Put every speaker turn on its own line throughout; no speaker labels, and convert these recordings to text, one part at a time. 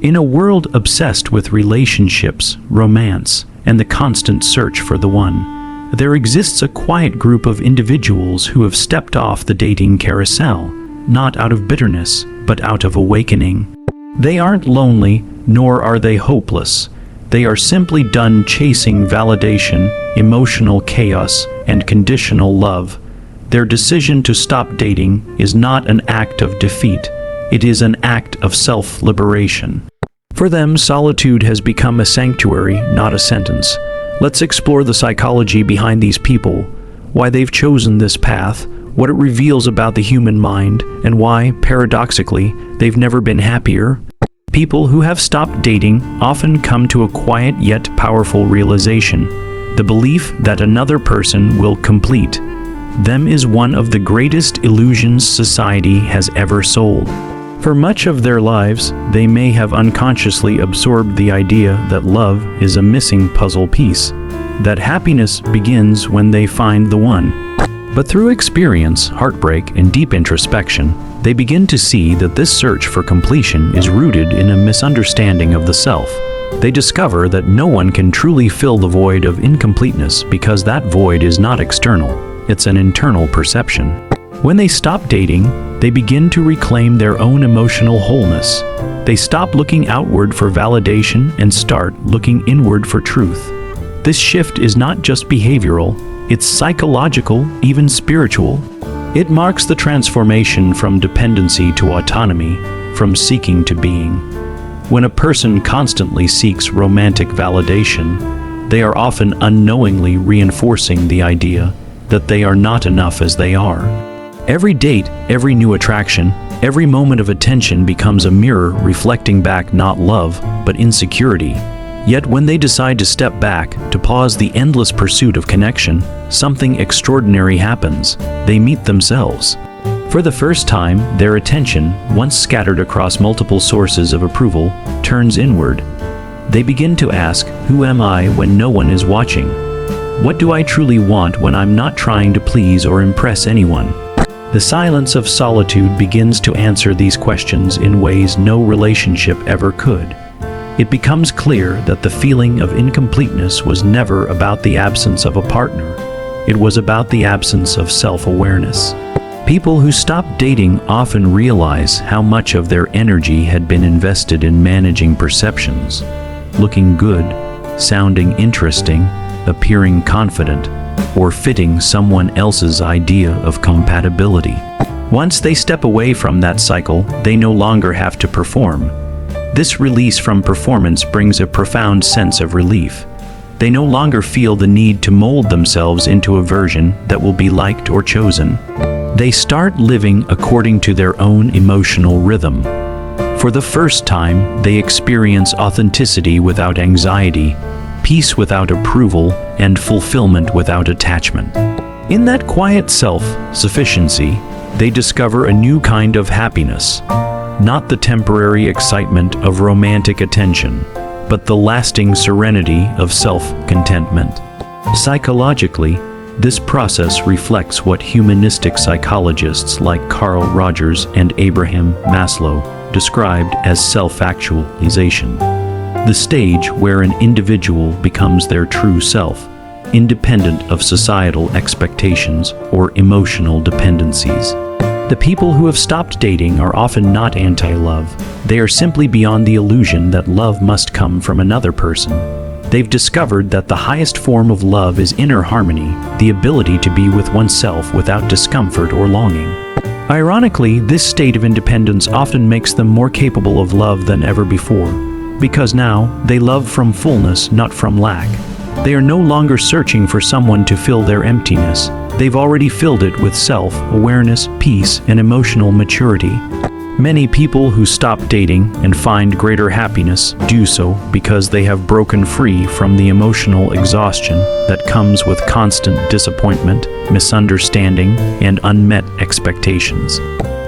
In a world obsessed with relationships, romance, and the constant search for the one, there exists a quiet group of individuals who have stepped off the dating carousel, not out of bitterness, but out of awakening. They aren't lonely, nor are they hopeless. They are simply done chasing validation, emotional chaos, and conditional love. Their decision to stop dating is not an act of defeat. It is an act of self-liberation. For them, solitude has become a sanctuary, not a sentence. Let's explore the psychology behind these people, why they've chosen this path, what it reveals about the human mind, and why, paradoxically, they've never been happier. People who have stopped dating often come to a quiet yet powerful realization. The belief that another person will complete them is one of the greatest illusions society has ever sold. For much of their lives, they may have unconsciously absorbed the idea that love is a missing puzzle piece, that happiness begins when they find the one. But through experience, heartbreak, and deep introspection, they begin to see that this search for completion is rooted in a misunderstanding of the self. They discover that no one can truly fill the void of incompleteness because that void is not external, it's an internal perception. When they stop dating, they begin to reclaim their own emotional wholeness. They stop looking outward for validation and start looking inward for truth. This shift is not just behavioral, it's psychological, even spiritual. It marks the transformation from dependency to autonomy, from seeking to being. When a person constantly seeks romantic validation, they are often unknowingly reinforcing the idea that they are not enough as they are. Every date, every new attraction, every moment of attention becomes a mirror reflecting back not love, but insecurity. Yet when they decide to step back, to pause the endless pursuit of connection, something extraordinary happens. They meet themselves. For the first time, their attention, once scattered across multiple sources of approval, turns inward. They begin to ask, who am I when no one is watching? What do I truly want when I'm not trying to please or impress anyone? The silence of solitude begins to answer these questions in ways no relationship ever could. It becomes clear that the feeling of incompleteness was never about the absence of a partner. It was about the absence of self-awareness. People who stop dating often realize how much of their energy had been invested in managing perceptions, looking good, sounding interesting, appearing confident, or fitting someone else's idea of compatibility. Once they step away from that cycle, they no longer have to perform. This release from performance brings a profound sense of relief. They no longer feel the need to mold themselves into a version that will be liked or chosen. They start living according to their own emotional rhythm. For the first time, they experience authenticity without anxiety, peace without approval, and fulfillment without attachment. In that quiet self-sufficiency, they discover a new kind of happiness, not the temporary excitement of romantic attention, but the lasting serenity of self-contentment. Psychologically, this process reflects what humanistic psychologists like Carl Rogers and Abraham Maslow described as self-actualization, the stage where an individual becomes their true self, independent of societal expectations or emotional dependencies. The people who have stopped dating are often not anti-love. They are simply beyond the illusion that love must come from another person. They've discovered that the highest form of love is inner harmony, the ability to be with oneself without discomfort or longing. Ironically, this state of independence often makes them more capable of love than ever before, because now they love from fullness, not from lack. They are no longer searching for someone to fill their emptiness. They've already filled it with self-awareness, peace, and emotional maturity. Many people who stop dating and find greater happiness do so because they have broken free from the emotional exhaustion that comes with constant disappointment, misunderstanding, and unmet expectations.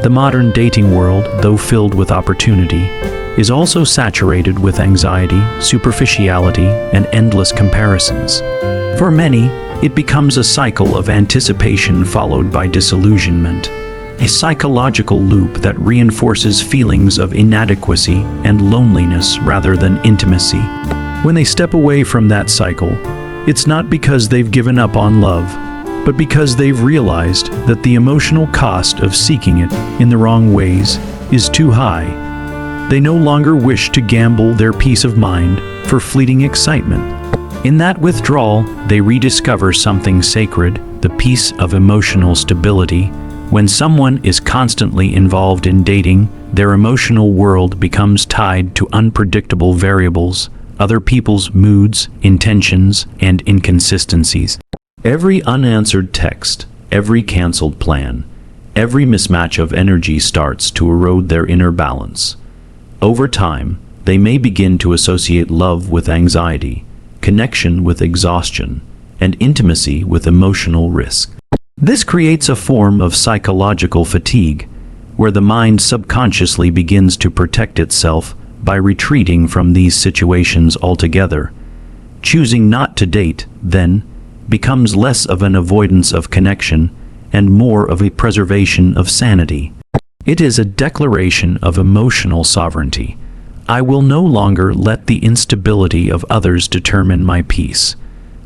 The modern dating world, though filled with opportunity, is also saturated with anxiety, superficiality, and endless comparisons. For many, it becomes a cycle of anticipation followed by disillusionment. a psychological loop that reinforces feelings of inadequacy and loneliness rather than intimacy. When they step away from that cycle, it's not because they've given up on love, but because they've realized that the emotional cost of seeking it in the wrong ways is too high. They no longer wish to gamble their peace of mind for fleeting excitement. In that withdrawal, they rediscover something sacred, the peace of emotional stability. When someone is constantly involved in dating, their emotional world becomes tied to unpredictable variables, other people's moods, intentions, and inconsistencies. Every unanswered text, every canceled plan, every mismatch of energy starts to erode their inner balance. Over time, they may begin to associate love with anxiety, connection with exhaustion, and intimacy with emotional risk. This creates a form of psychological fatigue, where the mind subconsciously begins to protect itself by retreating from these situations altogether. Choosing not to date, then, becomes less of an avoidance of connection and more of a preservation of sanity. It is a declaration of emotional sovereignty. I will no longer let the instability of others determine my peace.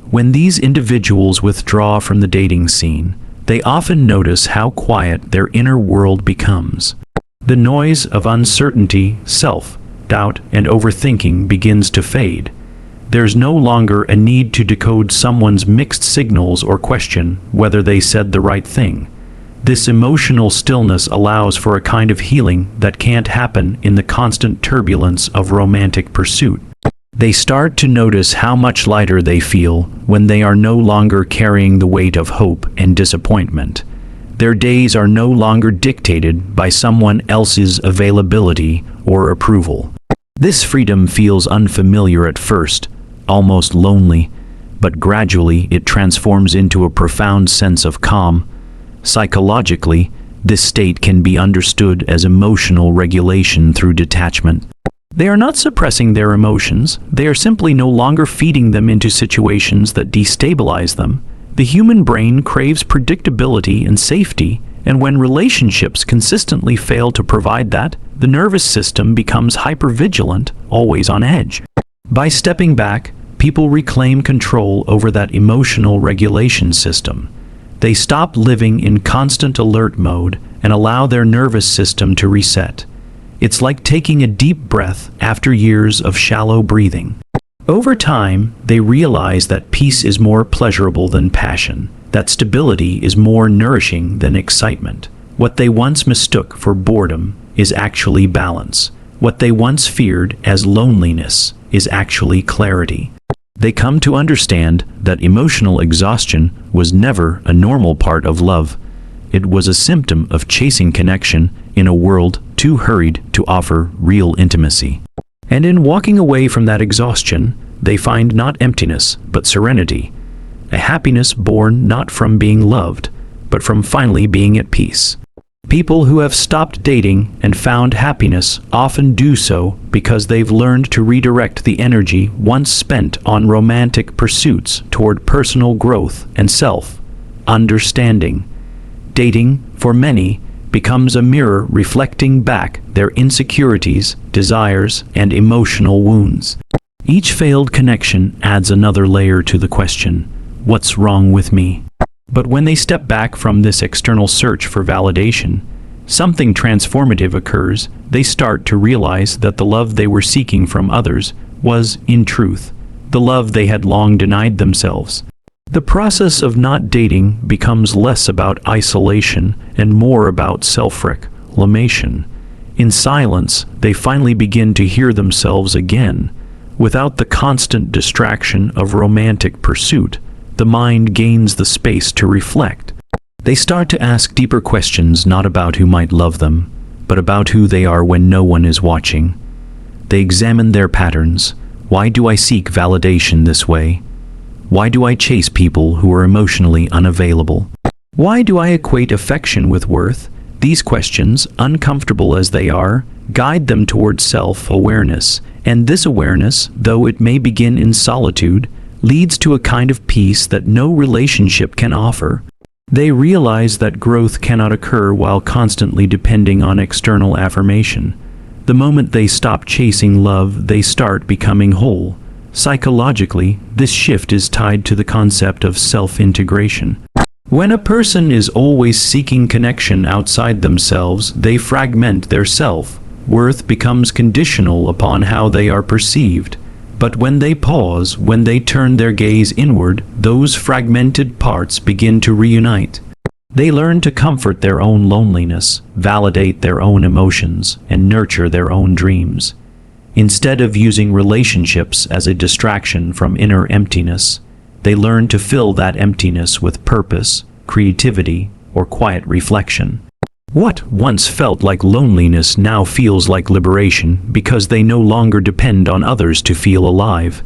When these individuals withdraw from the dating scene, they often notice how quiet their inner world becomes. The noise of uncertainty, self-doubt, and overthinking begins to fade. There's no longer a need to decode someone's mixed signals or question whether they said the right thing. This emotional stillness allows for a kind of healing that can't happen in the constant turbulence of romantic pursuit. They start to notice how much lighter they feel when they are no longer carrying the weight of hope and disappointment. Their days are no longer dictated by someone else's availability or approval. This freedom feels unfamiliar at first, almost lonely, but gradually it transforms into a profound sense of calm. Psychologically, this state can be understood as emotional regulation through detachment. They are not suppressing their emotions, they are simply no longer feeding them into situations that destabilize them. The human brain craves predictability and safety, and when relationships consistently fail to provide that, the nervous system becomes hypervigilant, always on edge. By stepping back, people reclaim control over that emotional regulation system. They stop living in constant alert mode and allow their nervous system to reset. It's like taking a deep breath after years of shallow breathing. Over time, they realize that peace is more pleasurable than passion, that stability is more nourishing than excitement. What they once mistook for boredom is actually balance. What they once feared as loneliness is actually clarity. They come to understand that emotional exhaustion was never a normal part of love. It was a symptom of chasing connection in a world too hurried to offer real intimacy. And in walking away from that exhaustion, they find not emptiness, but serenity. A happiness born not from being loved, but from finally being at peace. People who have stopped dating and found happiness often do so because they've learned to redirect the energy once spent on romantic pursuits toward personal growth and self-understanding. Dating, for many, becomes a mirror reflecting back their insecurities, desires, and emotional wounds. Each failed connection adds another layer to the question, what's wrong with me? But when they step back from this external search for validation, something transformative occurs. They start to realize that the love they were seeking from others was, in truth, the love they had long denied themselves. The process of not dating becomes less about isolation and more about self-reclamation. In silence, they finally begin to hear themselves again. Without the constant distraction of romantic pursuit, the mind gains the space to reflect. They start to ask deeper questions not about who might love them, but about who they are when no one is watching. They examine their patterns. Why do I seek validation this way? Why do I chase people who are emotionally unavailable? Why do I equate affection with worth? These questions, uncomfortable as they are, guide them towards self-awareness, and this awareness, though it may begin in solitude, leads to a kind of peace that no relationship can offer. They realize that growth cannot occur while constantly depending on external affirmation. The moment they stop chasing love, they start becoming whole. Psychologically, this shift is tied to the concept of self-integration. When a person is always seeking connection outside themselves, they fragment their self. Worth becomes conditional upon how they are perceived. But when they pause, when they turn their gaze inward, those fragmented parts begin to reunite. They learn to comfort their own loneliness, validate their own emotions, and nurture their own dreams. Instead of using relationships as a distraction from inner emptiness, they learn to fill that emptiness with purpose, creativity, or quiet reflection. What once felt like loneliness now feels like liberation because they no longer depend on others to feel alive.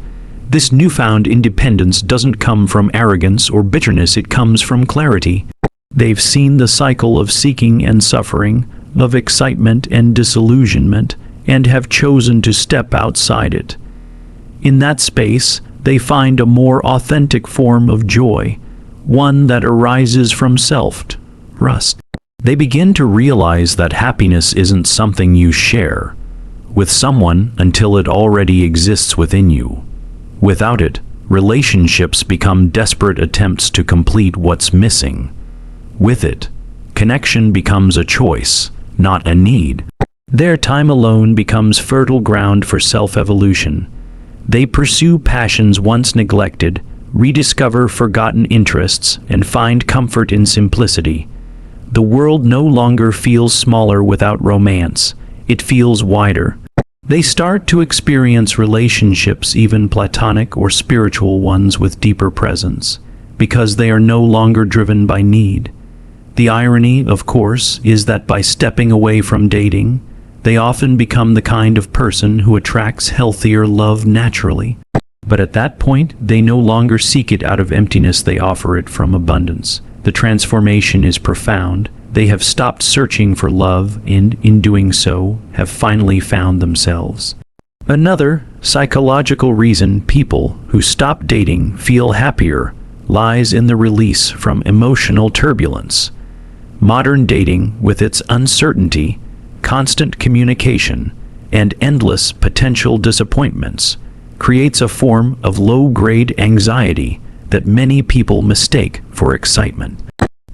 This newfound independence doesn't come from arrogance or bitterness, it comes from clarity. They've seen the cycle of seeking and suffering, of excitement and disillusionment, and have chosen to step outside it. In that space, they find a more authentic form of joy, one that arises from self-trust. They begin to realize that happiness isn't something you share with someone until it already exists within you. Without it, relationships become desperate attempts to complete what's missing. With it, connection becomes a choice, not a need. Their time alone becomes fertile ground for self-evolution. They pursue passions once neglected, rediscover forgotten interests, and find comfort in simplicity. The world no longer feels smaller without romance. It feels wider. They start to experience relationships, even platonic or spiritual ones, with deeper presence, because they are no longer driven by need. The irony, of course, is that by stepping away from dating, they often become the kind of person who attracts healthier love naturally. But at that point, they no longer seek it out of emptiness, they offer it from abundance. The transformation is profound. They have stopped searching for love and, in doing so, have finally found themselves. Another psychological reason people who stop dating feel happier lies in the release from emotional turbulence. Modern dating, with its uncertainty, constant communication, and endless potential disappointments, creates a form of low-grade anxiety that many people mistake for excitement.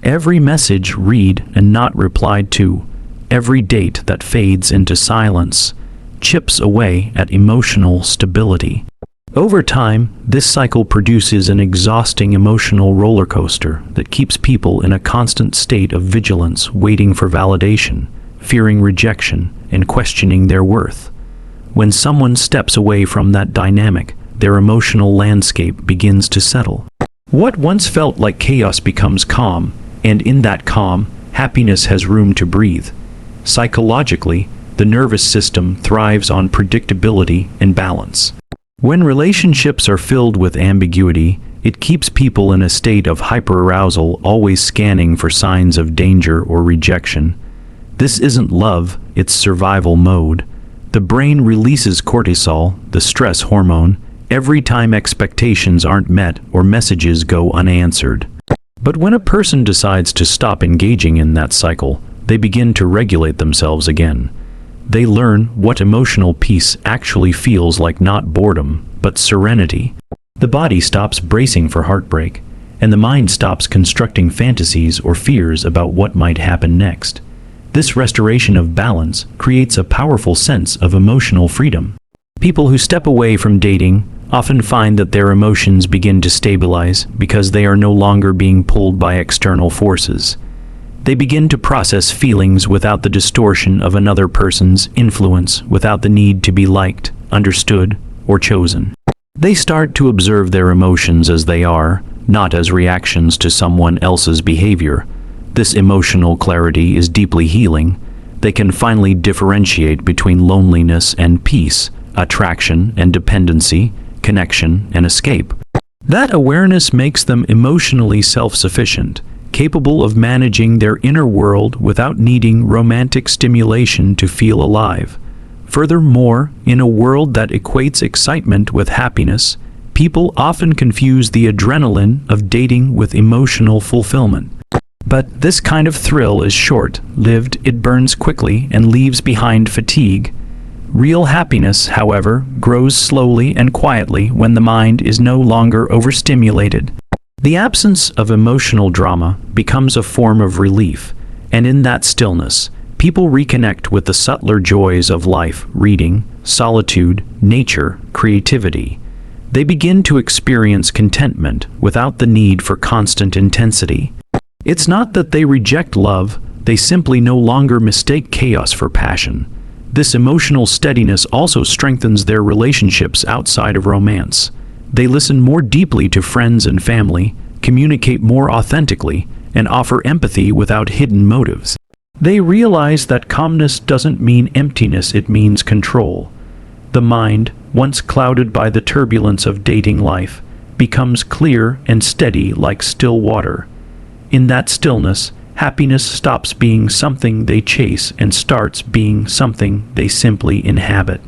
Every message read and not replied to, every date that fades into silence, chips away at emotional stability. Over time, this cycle produces an exhausting emotional roller coaster that keeps people in a constant state of vigilance, waiting for validation, fearing rejection, and questioning their worth. When someone steps away from that dynamic, their emotional landscape begins to settle. What once felt like chaos becomes calm, and in that calm, happiness has room to breathe. Psychologically, the nervous system thrives on predictability and balance. When relationships are filled with ambiguity, it keeps people in a state of hyperarousal, always scanning for signs of danger or rejection. This isn't love, it's survival mode. The brain releases cortisol, the stress hormone, every time expectations aren't met or messages go unanswered. But when a person decides to stop engaging in that cycle, they begin to regulate themselves again. They learn what emotional peace actually feels like, not boredom, but serenity. The body stops bracing for heartbreak, and the mind stops constructing fantasies or fears about what might happen next. This restoration of balance creates a powerful sense of emotional freedom. People who step away from dating often find that their emotions begin to stabilize because they are no longer being pulled by external forces. They begin to process feelings without the distortion of another person's influence, without the need to be liked, understood, or chosen. They start to observe their emotions as they are, not as reactions to someone else's behavior. This emotional clarity is deeply healing. They can finally differentiate between loneliness and peace, attraction and dependency, connection and escape. That awareness makes them emotionally self-sufficient, capable of managing their inner world without needing romantic stimulation to feel alive. Furthermore, in a world that equates excitement with happiness, people often confuse the adrenaline of dating with emotional fulfillment. But this kind of thrill is short-lived, it burns quickly and leaves behind fatigue. Real happiness, however, grows slowly and quietly when the mind is no longer overstimulated. The absence of emotional drama becomes a form of relief, and in that stillness, people reconnect with the subtler joys of life: reading, solitude, nature, creativity. They begin to experience contentment without the need for constant intensity. It's not that they reject love, they simply no longer mistake chaos for passion. This emotional steadiness also strengthens their relationships outside of romance. They listen more deeply to friends and family, communicate more authentically, and offer empathy without hidden motives. They realize that calmness doesn't mean emptiness, it means control. The mind, once clouded by the turbulence of dating life, becomes clear and steady like still water. In that stillness, happiness stops being something they chase and starts being something they simply inhabit.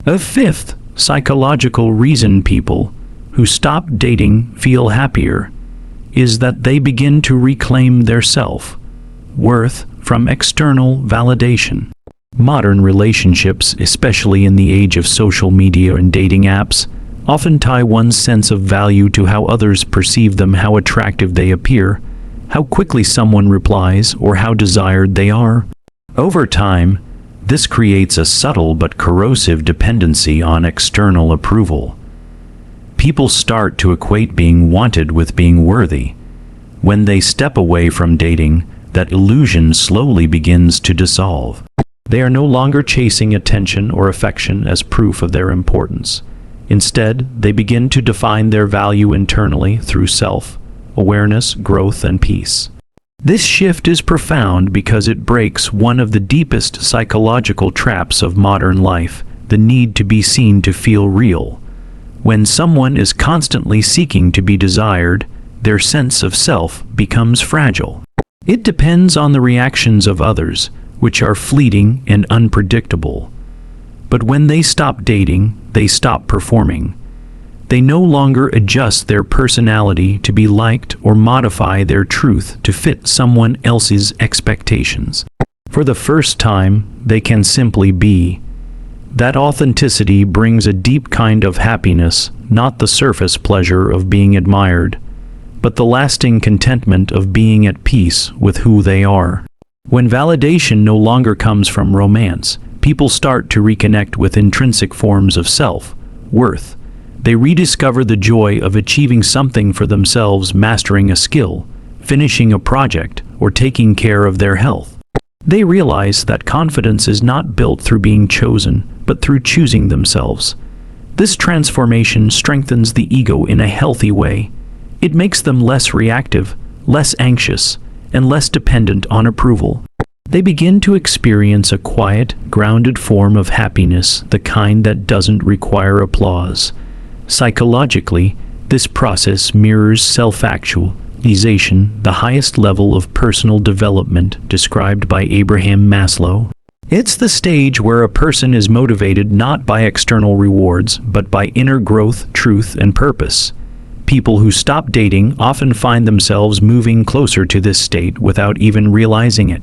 A fifth psychological reason people who stop dating feel happier is that they begin to reclaim their self-worth from external validation. Modern relationships, especially in the age of social media and dating apps, often tie one's sense of value to how others perceive them, how attractive they appear, how quickly someone replies, or how desired they are. Over time, this creates a subtle but corrosive dependency on external approval. People start to equate being wanted with being worthy. When they step away from dating, that illusion slowly begins to dissolve. They are no longer chasing attention or affection as proof of their importance. Instead, they begin to define their value internally through self-awareness, growth, and peace. This shift is profound because it breaks one of the deepest psychological traps of modern life, the need to be seen to feel real. When someone is constantly seeking to be desired, their sense of self becomes fragile. It depends on the reactions of others, which are fleeting and unpredictable. But when they stop dating, they stop performing. They no longer adjust their personality to be liked or modify their truth to fit someone else's expectations. For the first time, they can simply be. That authenticity brings a deep kind of happiness, not the surface pleasure of being admired, but the lasting contentment of being at peace with who they are. When validation no longer comes from romance, people start to reconnect with intrinsic forms of self-worth. They rediscover the joy of achieving something for themselves, mastering a skill, finishing a project, or taking care of their health. They realize that confidence is not built through being chosen, but through choosing themselves. This transformation strengthens the ego in a healthy way. It makes them less reactive, less anxious, and less dependent on approval. They begin to experience a quiet, grounded form of happiness, the kind that doesn't require applause. Psychologically, this process mirrors self-actualization, the highest level of personal development described by Abraham Maslow. It's the stage where a person is motivated not by external rewards, but by inner growth, truth, and purpose. People who stop dating often find themselves moving closer to this state without even realizing it.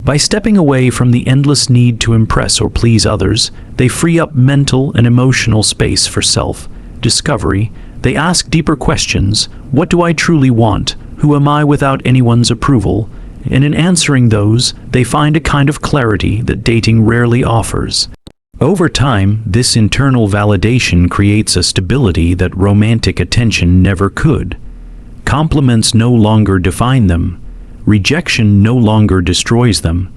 By stepping away from the endless need to impress or please others, they free up mental and emotional space for self-discovery. They ask deeper questions: what do I truly want? Who am I without anyone's approval? And in answering those, they find a kind of clarity that dating rarely offers. Over time, this internal validation creates a stability that romantic attention never could. Compliments no longer define them. Rejection no longer destroys them.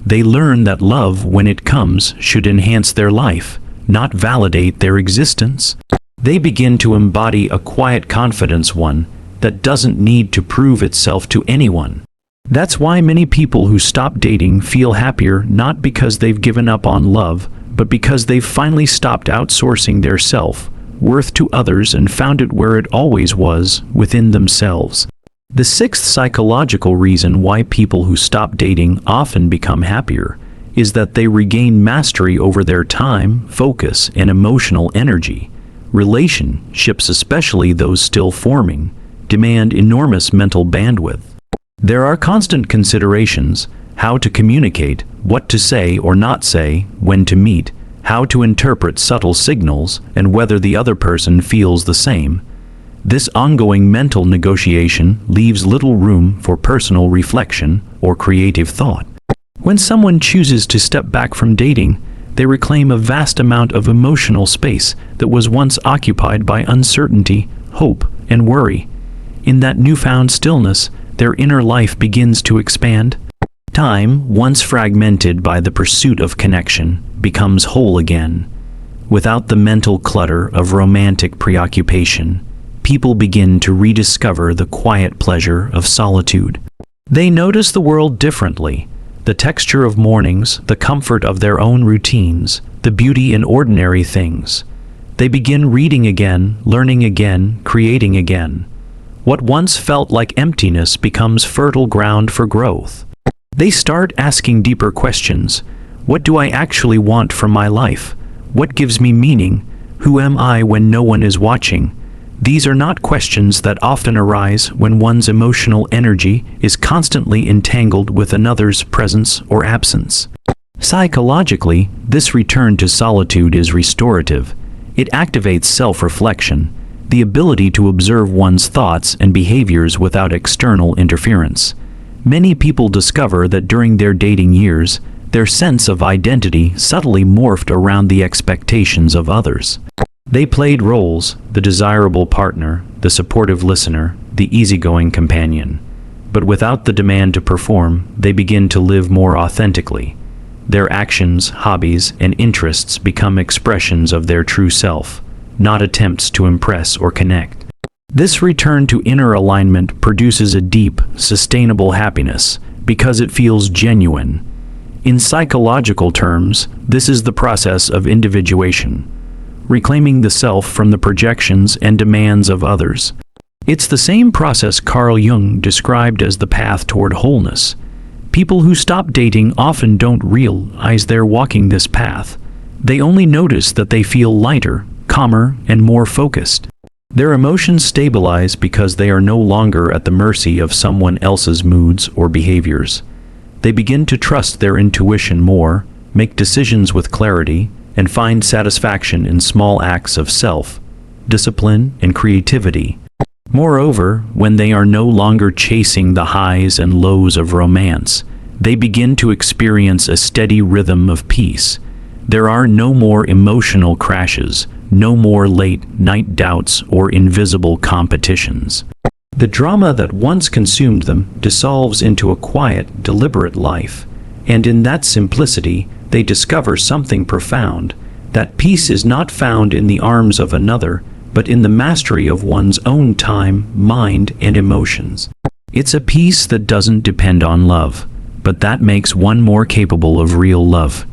They learn that love, when it comes, should enhance their life, not validate their existence. They begin to embody a quiet confidence, one that doesn't need to prove itself to anyone. That's why many people who stop dating feel happier, not because they've given up on love, but because they've finally stopped outsourcing their self-worth to others and found it where it always was, within themselves. The sixth psychological reason why people who stop dating often become happier is that they regain mastery over their time, focus, and emotional energy. Relationships, especially those still forming, demand enormous mental bandwidth. There are constant considerations: how to communicate, what to say or not say, when to meet, how to interpret subtle signals, and whether the other person feels the same. This ongoing mental negotiation leaves little room for personal reflection or creative thought. When someone chooses to step back from dating, they reclaim a vast amount of emotional space that was once occupied by uncertainty, hope, and worry. In that newfound stillness, their inner life begins to expand. Time, once fragmented by the pursuit of connection, becomes whole again. Without the mental clutter of romantic preoccupation, people begin to rediscover the quiet pleasure of solitude. They notice the world differently: the texture of mornings, the comfort of their own routines, the beauty in ordinary things. They begin reading again, learning again, creating again. What once felt like emptiness becomes fertile ground for growth. They start asking deeper questions. What do I actually want from my life? What gives me meaning? Who am I when no one is watching? These are not questions that often arise when one's emotional energy is constantly entangled with another's presence or absence. Psychologically, this return to solitude is restorative. It activates self-reflection, the ability to observe one's thoughts and behaviors without external interference. Many people discover that during their dating years, their sense of identity subtly morphed around the expectations of others. They played roles: the desirable partner, the supportive listener, the easygoing companion. But without the demand to perform, they begin to live more authentically. Their actions, hobbies, and interests become expressions of their true self, not attempts to impress or connect. This return to inner alignment produces a deep, sustainable happiness because it feels genuine. In psychological terms, this is the process of individuation, reclaiming the self from the projections and demands of others. It's the same process Carl Jung described as the path toward wholeness. People who stop dating often don't realize they're walking this path. They only notice that they feel lighter, calmer, and more focused. Their emotions stabilize because they are no longer at the mercy of someone else's moods or behaviors. They begin to trust their intuition more, make decisions with clarity, and find satisfaction in small acts of self-discipline and creativity. Moreover, when they are no longer chasing the highs and lows of romance, they begin to experience a steady rhythm of peace. There are no more emotional crashes, no more late-night doubts or invisible competitions. The drama that once consumed them dissolves into a quiet, deliberate life, and in that simplicity, they discover something profound: that peace is not found in the arms of another, but in the mastery of one's own time, mind, and emotions. It's a peace that doesn't depend on love, but that makes one more capable of real love,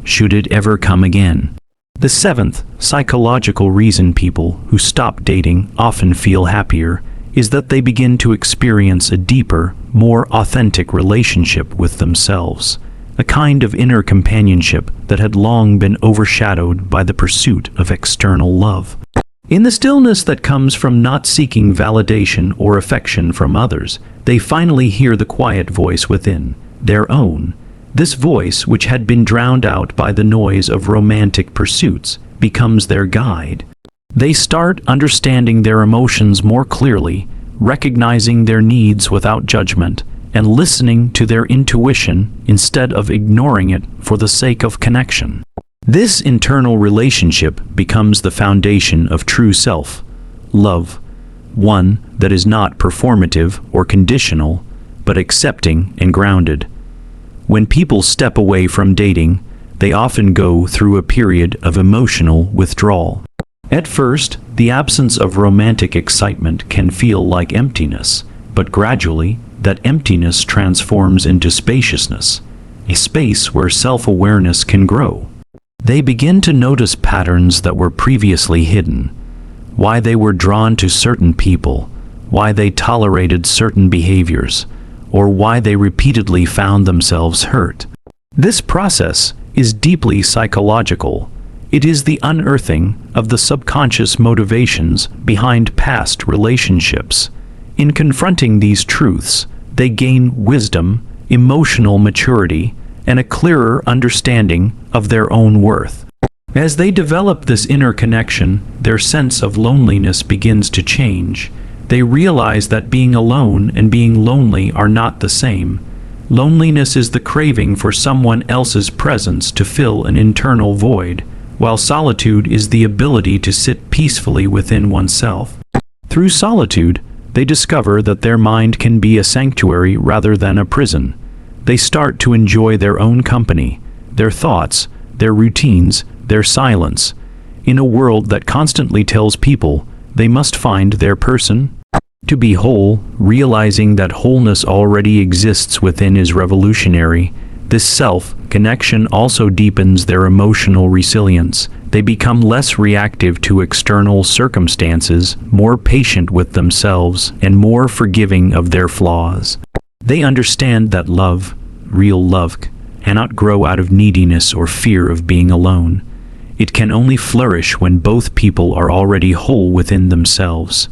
should it ever come again. The seventh psychological reason people who stop dating often feel happier is that they begin to experience a deeper, more authentic relationship with themselves, a kind of inner companionship that had long been overshadowed by the pursuit of external love. In the stillness that comes from not seeking validation or affection from others, they finally hear the quiet voice within, their own. This voice, which had been drowned out by the noise of romantic pursuits, becomes their guide. They start understanding their emotions more clearly, recognizing their needs without judgment, and listening to their intuition instead of ignoring it for the sake of connection. This internal relationship becomes the foundation of true self-love, one that is not performative or conditional, but accepting and grounded. When people step away from dating, they often go through a period of emotional withdrawal. At first, the absence of romantic excitement can feel like emptiness, but gradually, that emptiness transforms into spaciousness, a space where self-awareness can grow. They begin to notice patterns that were previously hidden, why they were drawn to certain people, why they tolerated certain behaviors, or why they repeatedly found themselves hurt. This process is deeply psychological. It is the unearthing of the subconscious motivations behind past relationships. In confronting these truths, they gain wisdom, emotional maturity, and a clearer understanding of their own worth. As they develop this inner connection, their sense of loneliness begins to change. They realize that being alone and being lonely are not the same. Loneliness is the craving for someone else's presence to fill an internal void, while solitude is the ability to sit peacefully within oneself. Through solitude, they discover that their mind can be a sanctuary rather than a prison. They start to enjoy their own company, their thoughts, their routines, their silence, in a world that constantly tells people they must find their person. To be whole, realizing that wholeness already exists within is revolutionary. This self-connection also deepens their emotional resilience. They become less reactive to external circumstances, more patient with themselves, and more forgiving of their flaws. They understand that love, real love, cannot grow out of neediness or fear of being alone. It can only flourish when both people are already whole within themselves.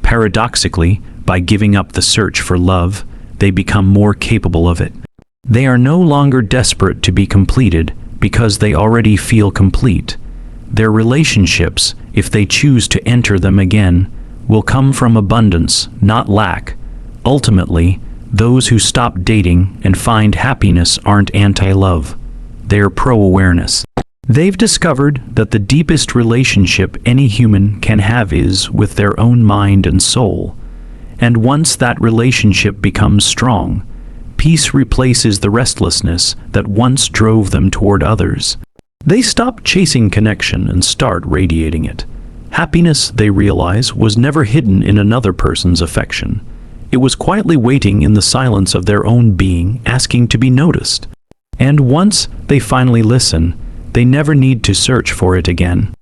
Paradoxically, by giving up the search for love, they become more capable of it. They are no longer desperate to be completed because they already feel complete. Their relationships, if they choose to enter them again, will come from abundance, not lack. Ultimately, those who stop dating and find happiness aren't anti-love. They're pro-awareness. They've discovered that the deepest relationship any human can have is with their own mind and soul. And once that relationship becomes strong, peace replaces the restlessness that once drove them toward others. They stop chasing connection and start radiating it. Happiness, they realize, was never hidden in another person's affection. It was quietly waiting in the silence of their own being, asking to be noticed. And once they finally listen, they never need to search for it again.